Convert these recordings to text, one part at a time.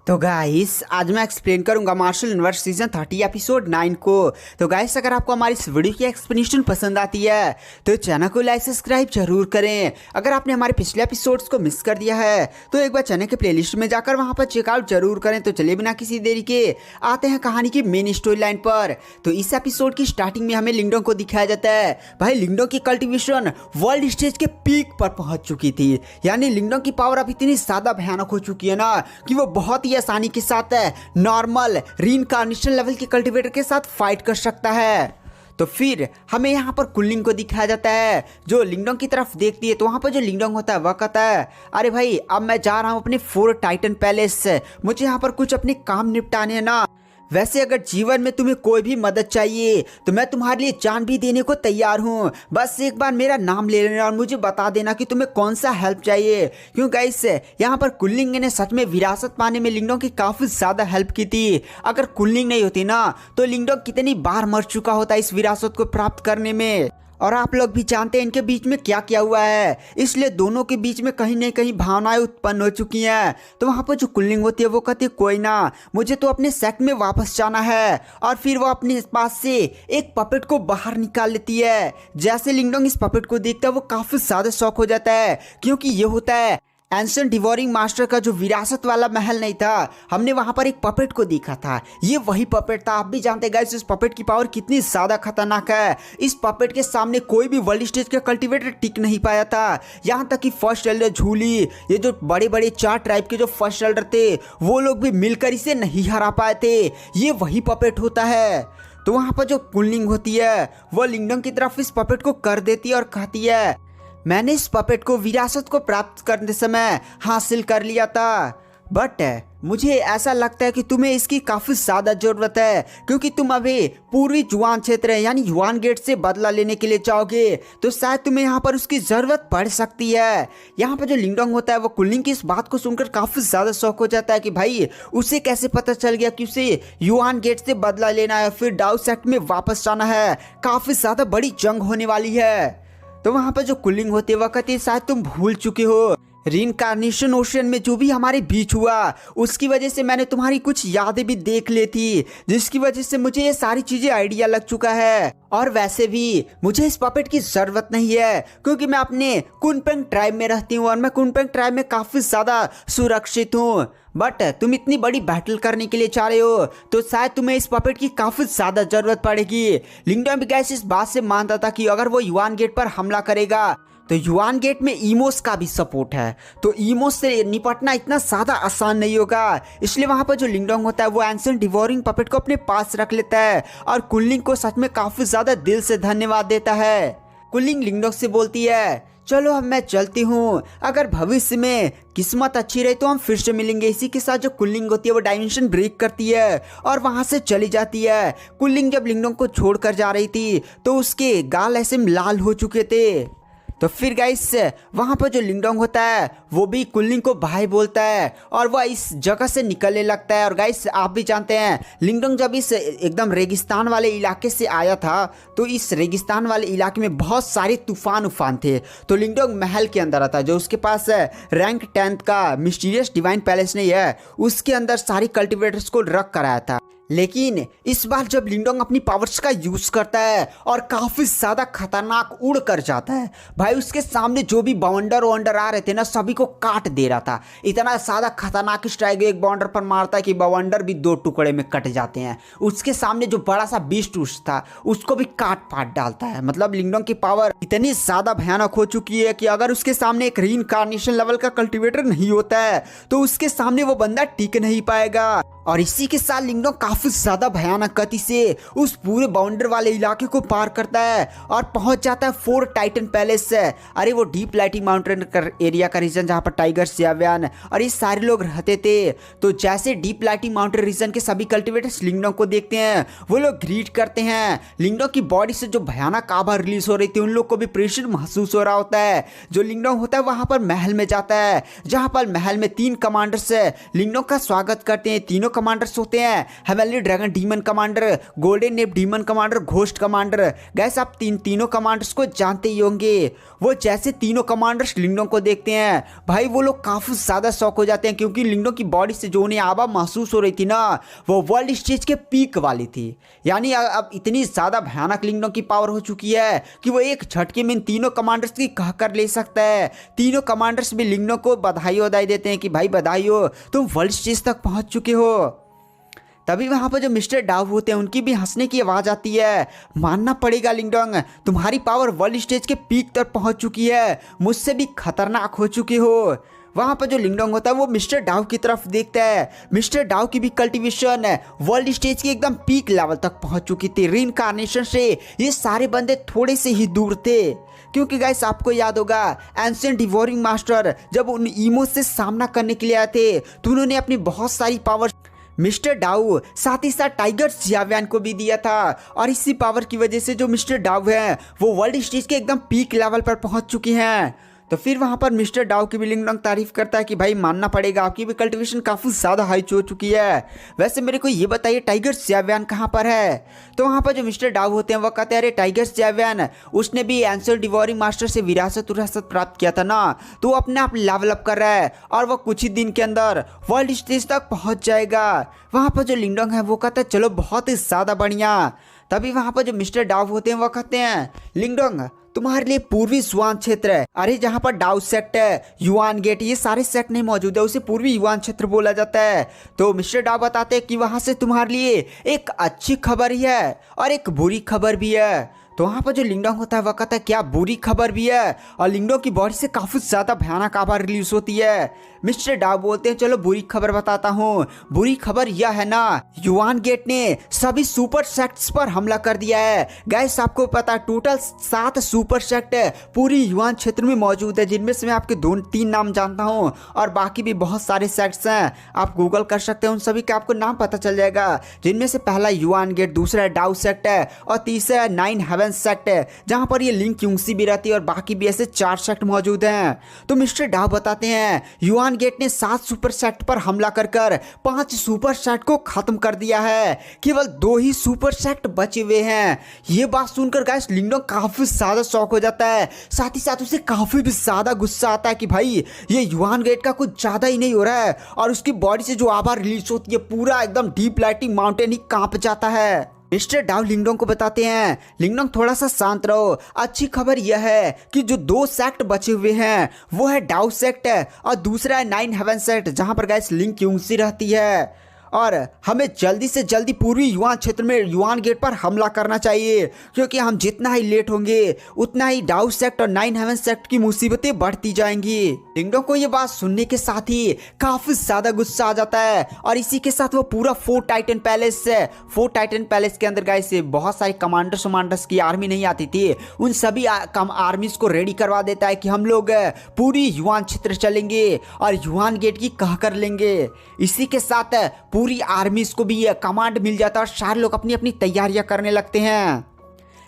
तो गाइस आज मैं एक्सप्लेन करूंगा मार्शल यूनिवर्स सीजन 30 एपिसोड 9 को। तो गाइस अगर आपको हमारी इस वीडियो की एक्सप्लेनेशन पसंद आती है तो चैनल को लाइक सब्सक्राइब जरूर करें। अगर आपने हमारे पिछले एपिसोड्स को मिस कर दिया है तो एक बार चैनल के प्लेलिस्ट में जाकर वहां पर चेकआउट जरूर करें। तो चलिए बिना किसी देरी के आते हैं कहानी की मेन स्टोरी लाइन पर। तो इस एपिसोड की स्टार्टिंग में हमें लिंगडोंग को दिखाया जाता है। भाई लिंगडोंग की कल्टीवेशन वर्ल्ड स्टेज के पीक पर पहुंच चुकी थी, यानी लिंगडोंग की पावर अब इतनी ज्यादा भयानक हो चुकी है ना कि वो बहुत ही आसानी के साथ नॉर्मल रीइंकार्नेशन लेवल के कल्टीवेटर के साथ फाइट कर सकता है। तो फिर हमें यहाँ पर कुलिंग को दिखाया जाता है जो लिंगडोंग की तरफ देखती है। तो वहाँ पर जो लिंगडोंग होता है वह कहता है, अरे भाई अब मैं जा रहा हूँ अपने 4 टाइटन पैलेस से, मुझे यहाँ पर कुछ अपने काम निपटाने हैं ना। वैसे अगर जीवन में तुम्हें कोई भी मदद चाहिए तो मैं तुम्हारे लिए जान भी देने को तैयार हूँ, बस एक बार मेरा नाम ले लेना और मुझे बता देना कि तुम्हें कौन सा हेल्प चाहिए। क्यों गाइस यहाँ पर कुलिंग ने सच में विरासत पाने में लिंगडोंग की काफ़ी ज़्यादा हेल्प की थी। अगर कुलिंग नहीं होती ना तो लिंगडोंग कितनी बार मर चुका होता इस विरासत को प्राप्त करने में। और आप लोग भी जानते हैं इनके बीच में क्या क्या हुआ है, इसलिए दोनों के बीच में कहीं न कहीं भावनाएं उत्पन्न हो चुकी हैं। तो वहाँ पर जो कुलिंग होती है वो कहती है कोई ना, मुझे तो अपने सेक्ट में वापस जाना है। और फिर वो अपने पास से एक पपेट को बाहर निकाल लेती है। जैसे लिंगडोंग इस पपेट को देखता है वो काफ़ी ज़्यादा शॉक हो जाता है, क्योंकि ये होता है एंशिएंट डिवोरिंग मास्टर का जो विरासत वाला महल नहीं था, हमने वहां पर एक पपेट को देखा था, ये वही पपेट था। आप भी जानते हैं गाइस इस पपेट की पावर कितनी ज्यादा खतरनाक है। इस पपेट के सामने कोई भी वर्ल्ड स्टेज का कल्टीवेटर टिक नहीं पाया था, यहाँ तक कि फर्स्ट एल्डर झूली, ये जो बड़े बड़े 4 ट्राइब के जो फर्स्ट एल्डर थे वो लोग भी मिलकर इसे नहीं हरा पाए थे। ये वही पपेट होता है। तो वहां पर जो कुलिंग होती है वो लिंगडोंग की तरफ इस पपेट को कर देती है और कहती है, मैंने इस पपेट को विरासत को प्राप्त करते समय हासिल कर लिया था, बट मुझे ऐसा लगता है कि तुम्हें इसकी काफ़ी ज़्यादा ज़रूरत है, क्योंकि तुम अभी पूर्वी जुआन क्षेत्र यानी जुआन गेट से बदला लेने के लिए चाहोगे तो शायद तुम्हें यहाँ पर उसकी ज़रूरत पड़ सकती है। यहाँ पर जो लिंगडोंग होता है वो कुलिंग की इस बात को सुनकर काफ़ी ज़्यादा शौक हो जाता है कि भाई उसे कैसे पता चल गया कि उसे युआन गेट से बदला लेना है, फिर डाउ सेक्ट में वापस जाना है, काफ़ी ज़्यादा बड़ी जंग होने वाली है। तो वहां पर जो कुलिंग होती है वह कहती है शायद तुम भूल चुके हो रीइंकार्नेशन ओशन में जो भी हमारे बीच हुआ उसकी वजह से मैंने तुम्हारी कुछ यादें भी देख ली थी, जिसकी वजह से मुझे ये सारी चीजें आइडिया लग चुका है। और वैसे भी मुझे इस पपेट की जरूरत नहीं है, क्योंकि मैं अपने कुनपेंग ट्राइब में रहती हूँ और मैं कुनपेंग ट्राइब में काफी ज्यादा सुरक्षित हूँ। बट तुम इतनी बड़ी बैटल करने के लिए चाह रहे हो तो शायद तुम्हें इस पपेट की काफी ज्यादा जरूरत पड़ेगी। लिंगडोंग भी गैस इस बात से मानता था कि अगर वो युआन गेट पर हमला करेगा तो युआन गेट में ईमोस का भी सपोर्ट है, तो ईमोस से निपटना इतना ज्यादा आसान नहीं होगा। इसलिए वहां पर जो लिंगडोंग होता है वो एंशिएंट डिवोरिंग पपेट को अपने पास रख लेता है और कुलिंग को सच में काफी ज्यादा दिल से धन्यवाद देता है। कुलिंग लिंगडोंग से बोलती है, चलो अब मैं चलती हूँ, अगर भविष्य में किस्मत अच्छी रही तो हम फिर से मिलेंगे। इसी के साथ जो कुलिंग होती है वो डायमेंशन ब्रेक करती है और वहां से चली जाती है। कुलिंग जब लिंगडोंग को छोड़कर जा रही थी तो उसके गाल ऐसे लाल हो चुके थे। तो फिर गाइस वहां पर जो लिंगडोंग होता है वो भी कुलिंग को भाई बोलता है और वह इस जगह से निकलने लगता है। और गाइस आप भी जानते हैं लिंगडोंग जब इस एकदम रेगिस्तान वाले इलाके से आया था तो इस रेगिस्तान वाले इलाके में बहुत सारे तूफान थे। तो लिंगडोंग महल के अंदर आता है जो उसके पास रैंक 10 का मिस्टीरियस डिवाइन पैलेस नहीं है, उसके अंदर सारी कल्टीवेटर्स को रख कर आया था। लेकिन इस बार जब लिंगडोंग अपनी पावर्स का यूज करता है और काफी ज्यादा खतरनाक उड़ कर जाता है, भाई उसके सामने जो भी बवंडर वंडर आ रहे थे ना सभी को काट दे रहा था। इतना ज्यादा खतरनाक स्ट्राइक एक बवंडर पर मारता है कि बवंडर भी 2 टुकड़े में कट जाते हैं। उसके सामने जो बड़ा सा बीस्ट था उसको भी काट पाट डालता है। मतलब लिंगडोंग की पावर इतनी ज्यादा भयानक हो चुकी है कि अगर उसके सामने एक रीइंकार्नेशन लेवल का कल्टीवेटर नहीं होता है तो उसके सामने वो बंदा टिक नहीं पाएगा। और इसी के साथ लिंगडोंग काफी ज्यादा भयानक गति से उस पूरे बाउंडर वाले इलाके को पार करता है और पहुंच जाता है 4 टाइटन पैलेस से। अरे वो डीप लाइटिंग माउंटेन एरिया का रीजन जहां पर टाइगर सियाव्यान और ये सारे लोग रहते थे। तो जैसे डीप लाइटिंग माउंटेन रीजन के सभी कल्टीवेटर्स लिंगडोंग को देखते हैं वो लोग ग्रीट करते हैं। लिंगडोंग की बॉडी से जो भयानक आभा रिलीज हो रही थी उन लोग को भी प्रेशर महसूस हो रहा होता है। जो लिंगडोंग होता है वहां पर महल में जाता है जहां पर महल में 3 कमांडर्स लिंगडोंग का स्वागत करते हैं। तीनों कमांडर्स होते हैं heavenly dragon demon commander, golden nape demon commander, ghost commander. Guess आप तीनों कमांडर्स को जानते ही होंगे। वो जैसे तीनों कमांडर्स लिंगडोंग को देखते हैं भाई वो लोग काफ़ी ज़्यादा शॉक हो जाते हैं, क्योंकि लिंगडोंग की बॉडी से जो उन्हें आवाज़ महसूस हो रही थी ना वो वर्ल्ड स्टेज के पीक वाली थी। यानी अब इतनी ज़्यादा भयानक लिंगडोंग की पावर हो चुकी है कि वो एक झटके में इन तीनों कमांडर्स की कह कर ले सकता है। तीनों कमांडर्स भी लिंगडोंग को बधाई देते हैं कि भाई बधाई हो, तुम वर्ल्ड स्टेज तक पहुंच चुके हो। तभी वहाँ पर जो मिस्टर डाव होते हैं उनकी भी हंसने की आवाज़ आती है। मानना पड़ेगा लिंगडोंग, तुम्हारी पावर वर्ल्ड स्टेज के पीक तक पहुँच चुकी है, मुझसे भी खतरनाक हो चुके हो। वहाँ पर जो लिंगडोंग होता है वो मिस्टर डाव की तरफ देखता है। मिस्टर डाव की भी कल्टीवेशन वर्ल्ड स्टेज की एकदम पीक लेवल तक पहुँच चुकी थी। रीइंकार्नेशन से ये सारे बंदे थोड़े से ही दूर थे, क्योंकि गाइस आपको याद होगा एंशिएंट डिवोरिंग मास्टर जब उन ईमो से सामना करने के लिए आए थे तो उन्होंने अपनी बहुत सारी पावर मिस्टर डाउ साथ ही साथ टाइगर जियावियन को भी दिया था। और इसी पावर की वजह से जो मिस्टर डाउ है वो वर्ल्ड स्टेज के एकदम पीक लेवल पर पहुंच चुकी हैं। तो फिर वहाँ पर मिस्टर डाउ की भी लिंगडोंग तारीफ करता है कि भाई मानना पड़ेगा आपकी भी कल्टीवेशन काफ़ी ज़्यादा हाई हो चुकी है। वैसे मेरे को ये बताइए टाइगर जियावियन कहाँ पर है? तो वहाँ पर जो मिस्टर डाउ होते हैं वो कहते हैं अरे टाइगर जियावियन उसने भी एंशिएंट डिवोरिंग मास्टर से विरासत प्राप्त किया था ना, तो वो अपने आप लेवल अप कर रहा है और वो कुछ ही दिन के अंदर वर्ल्ड स्टेज तक पहुँच जाएगा। वहाँ पर जो लिंगडोंग है वो कहता है चलो बहुत ही ज़्यादा बढ़िया। तभी वहाँ पर जो मिस्टर डाउ होते हैं वो कहते हैं लिंगडोंग तुम्हारे लिए पूर्वी स्वान क्षेत्र है। अरे जहाँ पर डाउ सेक्ट है, युआन गेट, ये सारे सेक्ट नहीं मौजूद है, उसे पूर्वी युआन क्षेत्र बोला जाता है। तो मिस्टर डाउ बताते हैं कि वहाँ से तुम्हारे लिए एक अच्छी खबर ही है और एक बुरी खबर भी है। तो वहाँ पर जो लिंगडोंग होता है वह कहता है क्या बुरी खबर भी है? और लिंगडोंग की बॉडी से काफ़ी ज़्यादा भयानक आवाज़ रिलीज होती है। मिस्टर डाउ बोलते हैं चलो बुरी खबर बताता हूँ। बुरी खबर यह है ना, युआन गेट ने सभी सुपर सेक्ट्स पर हमला कर दिया है। गाइस आपको पता टोटल 7 सुपर सेक्ट पूरी युआन क्षेत्र में मौजूद है, जिनमें से मैं आपके 2-3 नाम जानता हूँ और बाकी भी बहुत सारे सेक्ट्स हैं। आप गूगल कर सकते हैं, उन सभी का आपको नाम पता चल जाएगा। जिनमें से पहला युआन गेट, दूसरा डाउ सेक्ट है और तीसरा है 9 हेवन सेक्ट है, जहाँ पर ये लिंक यूंगसी भी रहती है और बाकी भी ऐसे 4 सेक्ट मौजूद हैं। तो मिस्टर डाउ बताते हैं युआन गेट ने 7 सुपर सेक्ट पर हमला कर 5 सुपर सेक्ट को खत्म कर दिया है। केवल 2 ही सुपर सेक्ट बचे हुए हैं। ये बात सुनकर गाइस लिंगडोंग काफी ज्यादा शॉक हो जाता है, साथ ही साथ उसे काफी भी ज्यादा गुस्सा आता है कि भाई ये युआन गेट का कुछ ज्यादा ही नहीं हो रहा है। और उसकी बॉडी से जो आवाज रिलीज होती है पूरा एकदम डीप लाइटिंग माउंटेन ही कांप जाता है। मिस्टर डाउ लिंगडोंग को बताते हैं लिंगडोंग थोड़ा सा शांत रहो, अच्छी खबर यह है कि जो 2 सेक्ट बचे हुए हैं वो है डाउ सेक्ट और दूसरा है 9 हेवन सेक्ट, जहां पर गाइस लिंक यूंगसी रहती है। और हमें जल्दी से जल्दी पूर्वी युआन क्षेत्र में युआन गेट पर हमला करना चाहिए, क्योंकि हम जितना ही लेट होंगे उतना ही डाउ सेक्ट और 9 हेवन सेक्ट की मुसीबतें बढ़ती जाएंगी। लिंगडोंग को ये बात सुनने के साथ ही काफी ज्यादा गुस्सा आ जाता है और इसी के साथ वो पूरा फोर्ट टाइटन पैलेस के अंदर गाइस बहुत सारे कमांडर्स की आर्मी नहीं आती थी, उन सभी आर्मीज को रेडी करवा देता है कि हम लोग पूरी युआन क्षेत्र चलेंगे और युआन गेट की कह कर लेंगे। इसी के साथ पूरी आर्मीज को भी ये कमांड मिल जाता है और सारे लोग अपनी अपनी तैयारियां करने लगते हैं।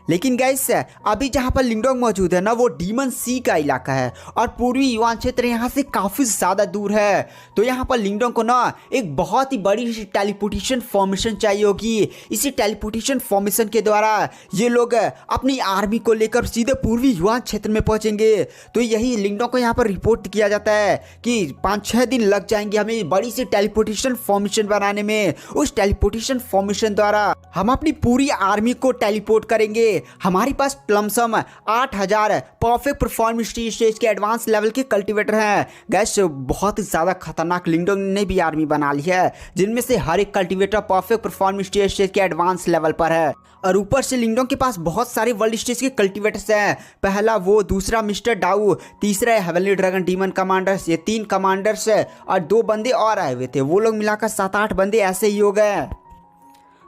लेकिन गाइस अभी जहाँ पर लिंगडोंग मौजूद है ना वो डीमन सी का इलाका है और पूर्वी युआन क्षेत्र यहाँ से काफ़ी ज़्यादा दूर है। तो यहाँ पर लिंगडोंग को ना एक बहुत ही बड़ी टेलीपोर्टेशन फॉर्मेशन चाहिए होगी। इसी टेलीपोर्टेशन फॉर्मेशन के द्वारा ये लोग अपनी आर्मी को लेकर सीधे पूर्वी युआन क्षेत्र में पहुँचेंगे। तो यही लिंगडोंग को यहाँ पर रिपोर्ट किया जाता है कि 5-6 दिन लग जाएंगे हमें बड़ी सी टेलीपोर्टेशन फॉर्मेशन बनाने में। उस टेलीपोर्टेशन फॉर्मेशन द्वारा हम अपनी पूरी आर्मी को टेलीपोर्ट करेंगे। हमारे पास लमसम 8000 परफेक्ट परफॉर्मेंस स्टेज के एडवांस लेवल के कल्टीवेटर हैं। गैस बहुत ज़्यादा खतरनाक लिंगडोंग ने भी आर्मी बना ली है, जिनमें से हर एक कल्टीवेटर परफेक्ट परफॉर्मेंस स्टेज के एडवांस लेवल पर है। और ऊपर से लिंगडोंग के पास बहुत सारे वर्ल्ड स्टेज के कल्टीवेटर्स हैं। पहला वो, दूसरा मिस्टर डाउ, तीसरा है हेवनली ड्रैगन डीमन कमांडर्स। ये 3 कमांडर्स और 2 बंदे और आए हुए थे, वो लोग मिलाकर 7-8 बंदे ऐसे ही हो गए।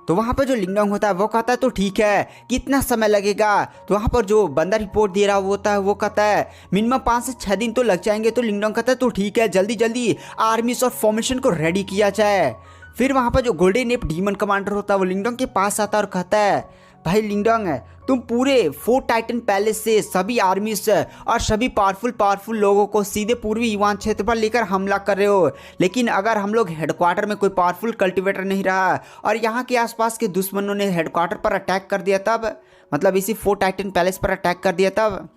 तो वहाँ पर जो लिंगडोंग होता है वो कहता है तो ठीक है, कितना समय लगेगा? तो वहाँ पर जो बंदा रिपोर्ट दे रहा होता है वो कहता है मिनिमम 5 से 6 दिन तो लग जाएंगे। तो लिंगडोंग कहता है तो ठीक है, जल्दी जल्दी आर्मीज और फॉर्मेशन को रेडी किया जाए। फिर वहाँ पर जो गोल्डन नेप डीमन कमांडर होता है वो लिंगडोंग के पास आता है और कहता है भाई लिंगडोंग तुम पूरे फोर्ट टाइटन पैलेस से सभी आर्मीज और सभी पावरफुल लोगों को सीधे पूर्वी युवान क्षेत्र पर लेकर हमला कर रहे हो। लेकिन अगर हम लोग हेडक्वार्टर में कोई पावरफुल कल्टिवेटर नहीं रहा और यहाँ के आसपास के दुश्मनों ने हेडक्वार्टर पर अटैक कर दिया तब, मतलब इसी फोर्ट टाइटन पैलेस पर अटैक कर दिया तब,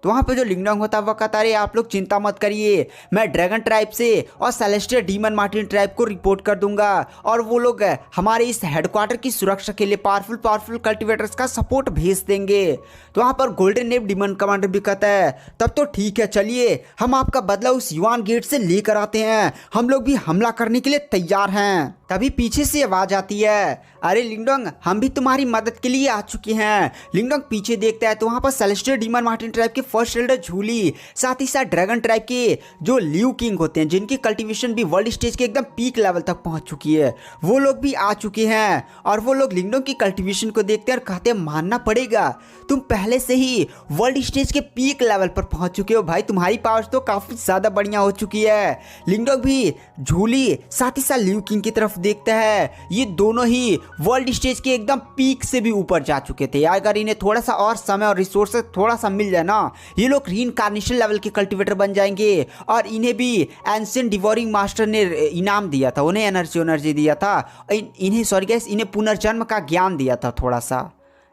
तो वहाँ पे जो लिंगडोंग होता है वह कहता है आप लोग चिंता मत करिए, मैं ड्रैगन ट्राइब से और सेलेस्टियल डीमन मार्टिन ट्राइब को रिपोर्ट कर दूंगा और वो लोग हमारे इस हेडक्वार्टर की सुरक्षा के लिए पावरफुल कल्टिवेटर्स का सपोर्ट भेज देंगे। तो वहाँ पर गोल्डन नेव डीमन कमांडर भी कहता है तब तो ठीक है, चलिए हम आपका बदला उस युआन गेट से लेकर आते हैं, हम लोग भी हमला करने के लिए तैयार हैं। तभी पीछे से आवाज आती है, अरे लिंगडोंग हम भी तुम्हारी मदद के लिए आ चुके हैं। लिंगडोंग पीछे देखता है तो वहाँ पर सेलेस्टियल डीमन मार्टिन ट्राइब के फर्स्ट एल्डर झूली, साथ ही साथ ड्रैगन ट्राइब के जो लियू किंग होते हैं जिनकी कल्टीवेशन भी वर्ल्ड स्टेज के एकदम पीक लेवल तक पहुंच चुकी है, वो लोग भी आ चुके हैं। और वो लोग लिंगडोंग की कल्टीवेशन को देखते हैं और कहते हैं मानना पड़ेगा तुम पहले से ही वर्ल्ड स्टेज के पीक लेवल पर पहुंच चुके हो भाई, तुम्हारी पावर तो काफी ज्यादा बढ़िया हो चुकी है। लिंगडोंग भी झूली साथ ही साथ लियू किंग की तरफ देखता है, ये दोनों ही वर्ल्ड स्टेज के एकदम पीक से भी ऊपर जा चुके थे। अगर इन्हें थोड़ा सा और समय और रिसोर्सेज थोड़ा सा मिल जाए ना, ये लोग रीइंकार्नेशन लेवल के कल्टीवेटर बन जाएंगे। और इन्हें भी एंशिएंट डिवोरिंग मास्टर ने इनाम दिया था, उन्हें एनर्जी दिया था, इन्हें सॉरी गाइस इन्हें पुनर्जन्म का ज्ञान दिया था, थोड़ा सा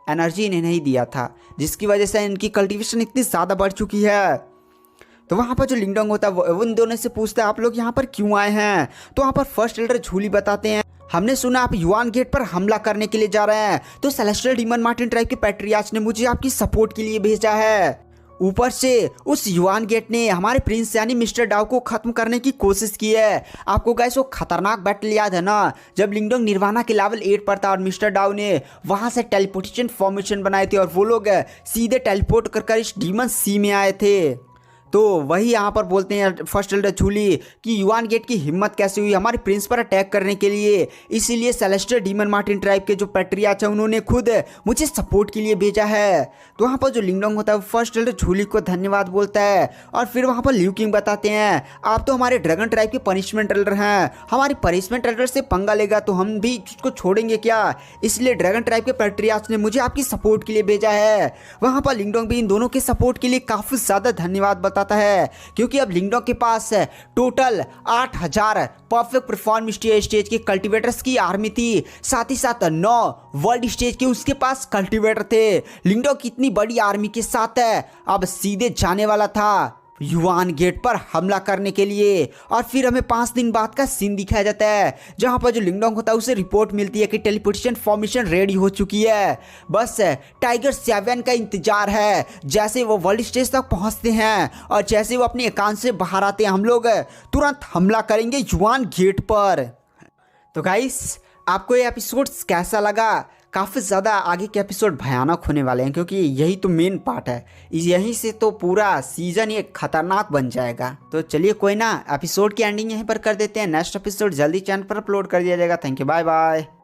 एनर्जी इन्हें नहीं दिया था, जिसकी वजह से इनकी कल्टीवेशन इतनी ज़्यादा बढ़ चुकी है। तो वहाँ पर जो लिंगडोंग होता है वो उन दोनों से पूछता है आप लोग यहाँ पर क्यों आए हैं। तो वहाँ पर फर्स्ट एल्डर झूली बताते हैं हमने सुना आप युआन गेट पर हमला करने के लिए जा रहे हैं, तो सेलेस्टियल डीमन मार्टिन ट्राइब के पैट्रियार्च ने मुझे आपकी सपोर्ट के लिए भेजा है। ऊपर से उस युआन गेट ने हमारे प्रिंस यानी मिस्टर डाउ को खत्म करने की कोशिश की है। आपको गाइस वो खतरनाक बैटल याद है ना, जब लिंगडोंग निर्वाणा के लेवल 8 पर था और मिस्टर डाउ ने वहां से टेलीपोर्टेशन फॉर्मेशन बनाए थे और वो लोग सीधे टेलीपोर्ट कर इस डीमन सी में आए थे। तो वही यहाँ पर बोलते हैं फर्स्ट एल्डर झूली कि युआन गेट की हिम्मत कैसे हुई हमारे प्रिंस पर अटैक करने के लिए, इसीलिए सेलेस्टियल डीमन मार्टिन ट्राइब के जो पैट्रियार्च हैं उन्होंने खुद मुझे सपोर्ट के लिए भेजा है। तो वहाँ पर जो लिंगडोंग होता है फर्स्ट एल्डर झूली को धन्यवाद बोलता है और फिर वहाँ पर लियू किंग बताते हैं आप तो हमारे ड्रैगन ट्राइब के पनिशमेंट एल्डर हैं, हमारी पनिशमेंट एल्डर से पंगा लेगा तो हम भी उसको छोड़ेंगे क्या, इसलिए ड्रैगन ट्राइब के पैट्रियार्च ने मुझे आपकी सपोर्ट के लिए भेजा है। वहाँ पर लिंगडोंग भी इन दोनों के सपोर्ट के लिए काफ़ी ज़्यादा धन्यवाद है, क्योंकि अब लिंगडोंग के पास टोटल 8000 परफेक्ट परफॉर्म स्टेज के कल्टीवेटर्स की आर्मी थी, साथ ही साथ 9 वर्ल्ड स्टेज के उसके पास कल्टीवेटर थे। लिंगडोंग कितनी बड़ी आर्मी के साथ अब सीधे जाने वाला था युआन गेट पर हमला करने के लिए। और फिर हमें 5 दिन बाद का सीन दिखाया जाता है जहां पर जो लिंगडोंग होता है उसे रिपोर्ट मिलती है कि टेलीपोर्टेशन फॉर्मेशन रेडी हो चुकी है, बस टाइगर 7 का इंतजार है। जैसे वो वर्ल्ड स्टेज तक पहुंचते हैं और जैसे वो अपने एकांत से बाहर आते हैं हम लोग तुरंत हमला करेंगे युआन गेट पर। तो गाइस आपको ये एपिसोड कैसा लगा? काफ़ी ज़्यादा आगे के एपिसोड भयानक होने वाले हैं क्योंकि यही तो मेन पार्ट है, यहीं से तो पूरा सीजन ये खतरनाक बन जाएगा। तो चलिए कोई ना, एपिसोड की एंडिंग यहीं पर कर देते हैं, नेक्स्ट एपिसोड जल्दी चैनल पर अपलोड कर दिया जाएगा। Thank you, bye bye.